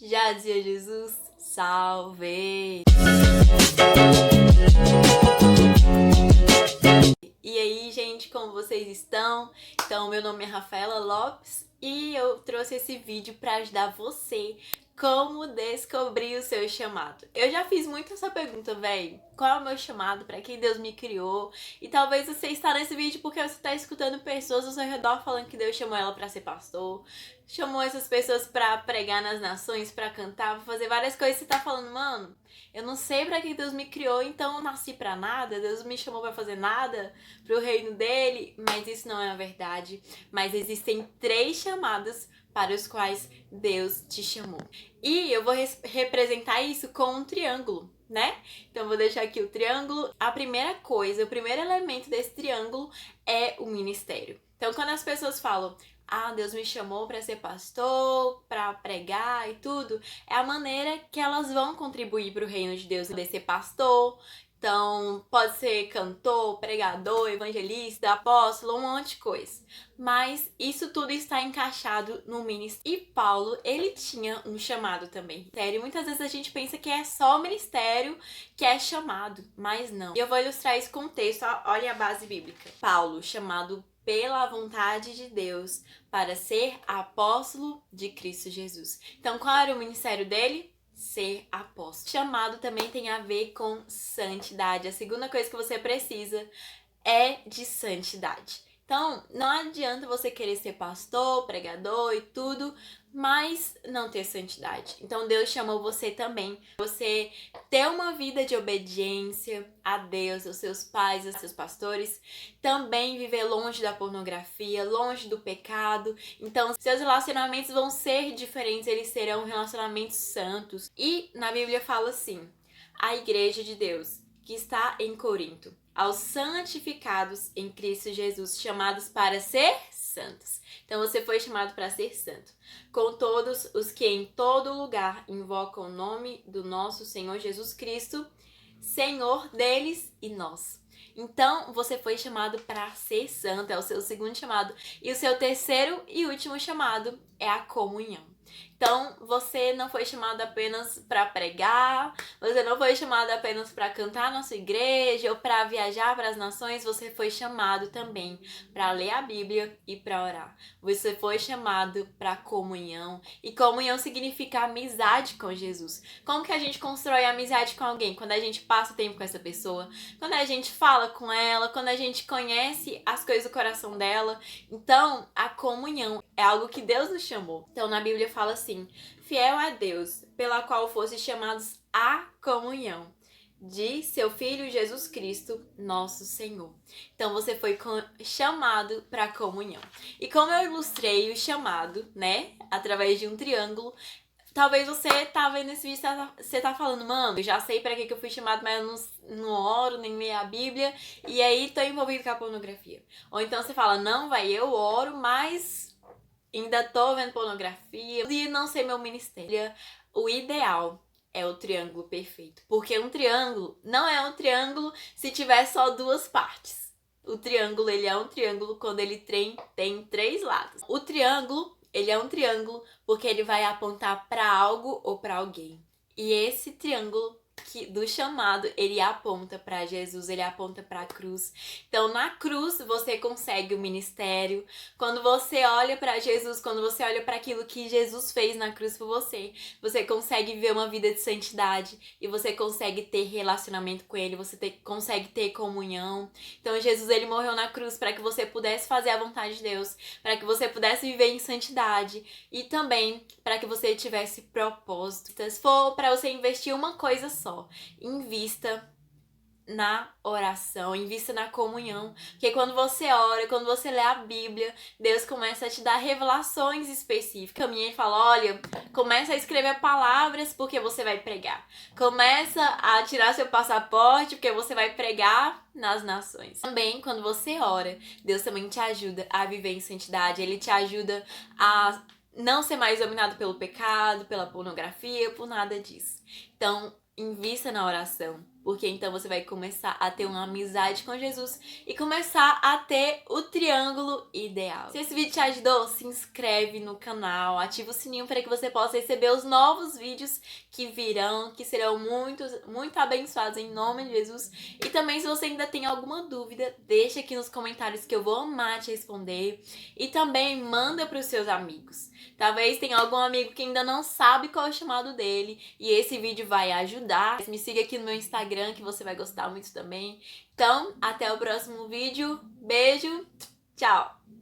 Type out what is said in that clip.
Já dizia Jesus, salve! E aí, gente, como vocês estão? Então, meu nome é Rafaela Lopes e eu trouxe esse vídeo para ajudar você como descobrir o seu chamado. Eu já fiz muito essa pergunta, velho. Qual é o meu chamado? Para quem Deus me criou? E talvez você está nesse vídeo porque você está escutando pessoas ao seu redor falando que Deus chamou ela para ser pastor, chamou essas pessoas para pregar nas nações, para cantar, pra fazer várias coisas. Você tá falando, mano, eu não sei para que Deus me criou, então eu nasci para nada. Deus me chamou para fazer nada pro reino dele. Mas isso não é a verdade. Mas existem 3 chamados para os quais Deus te chamou. E eu vou representar isso com um triângulo, né? Então eu vou deixar aqui o triângulo. A primeira coisa, o primeiro elemento desse triângulo é o ministério. Então quando as pessoas falam, Deus me chamou para ser pastor, para pregar e tudo, é a maneira que elas vão contribuir para o reino de Deus, de ser pastor. Então, pode ser cantor, pregador, evangelista, apóstolo, um monte de coisa. Mas isso tudo está encaixado no ministério. E Paulo, ele tinha um chamado também. Sério, muitas vezes a gente pensa que é só o ministério que é chamado, mas não. E eu vou ilustrar isso com o texto, olha a base bíblica. Paulo, chamado pela vontade de Deus para ser apóstolo de Cristo Jesus. Então, qual era o ministério dele? Ser apóstolo. Chamado também tem a ver com santidade. A segunda coisa que você precisa é de santidade. Então, não adianta você querer ser pastor, pregador e tudo, mas não ter santidade. Então, Deus chamou você também. Você ter uma vida de obediência a Deus, aos seus pais, aos seus pastores. Também viver longe da pornografia, longe do pecado. Então, seus relacionamentos vão ser diferentes, eles serão relacionamentos santos. E na Bíblia fala assim, a igreja de Deus que está em Corinto, aos santificados em Cristo Jesus, chamados para ser santos. Então você foi chamado para ser santo. Com todos os que em todo lugar invocam o nome do nosso Senhor Jesus Cristo, Senhor deles e nós. Então você foi chamado para ser santo, é o seu segundo chamado. E o seu terceiro e último chamado é a comunhão. Então, você não foi chamado apenas para pregar, você não foi chamado apenas para cantar na sua igreja ou para viajar para as nações, você foi chamado também para ler a Bíblia e para orar. Você foi chamado para comunhão, e comunhão significa amizade com Jesus. Como que a gente constrói amizade com alguém? Quando a gente passa tempo com essa pessoa, quando a gente fala com ela, quando a gente conhece as coisas do coração dela. Então, a comunhão é algo que Deus nos chamou. Então, na Bíblia fala assim, fiel a Deus, pela qual fostes chamados à comunhão de seu Filho Jesus Cristo, nosso Senhor. Então você foi chamado para a comunhão. E como eu ilustrei o chamado, né, através de um triângulo, talvez você tá vendo esse vídeo e você tá falando, mano, eu já sei para que eu fui chamado, mas eu não oro, nem leio a Bíblia, e aí tô envolvido com a pornografia. Ou então você fala, não, vai, eu oro, mas ainda tô vendo pornografia e não sei meu ministério. O ideal é o triângulo perfeito. Porque um triângulo não é um triângulo se tiver só 2 partes. O triângulo, ele é um triângulo quando ele tem 3 lados. O triângulo, ele é um triângulo porque ele vai apontar para algo ou para alguém. E esse triângulo do chamado, ele aponta para Jesus, ele aponta para a cruz. Então, na cruz, você consegue o ministério. Quando você olha para Jesus, quando você olha para aquilo que Jesus fez na cruz por você, você consegue viver uma vida de santidade e você consegue ter relacionamento com ele, você consegue ter comunhão. Então, Jesus, ele morreu na cruz para que você pudesse fazer a vontade de Deus, para que você pudesse viver em santidade e também para que você tivesse propósito. Se for para você investir uma coisa só, invista na oração, invista na comunhão, porque quando você ora, quando você lê a Bíblia, Deus começa a te dar revelações específicas. Caminha e fala, olha, começa a escrever palavras porque você vai pregar. Começa a tirar seu passaporte porque você vai pregar nas nações. Também, quando você ora, Deus também te ajuda a viver em santidade, Ele te ajuda a não ser mais dominado pelo pecado, pela pornografia, por nada disso. Então, invista na oração. Porque então você vai começar a ter uma amizade com Jesus e começar a ter o triângulo ideal. Se esse vídeo te ajudou, se inscreve no canal, ativa o sininho para que você possa receber os novos vídeos que virão, que serão muito abençoados em nome de Jesus. E também, se você ainda tem alguma dúvida, deixa aqui nos comentários que eu vou amar te responder. E também manda para os seus amigos. Talvez tenha algum amigo que ainda não sabe qual é o chamado dele e esse vídeo vai ajudar. Me siga aqui no meu Instagram que você vai gostar muito também. Então, até o próximo vídeo. Beijo, tchau!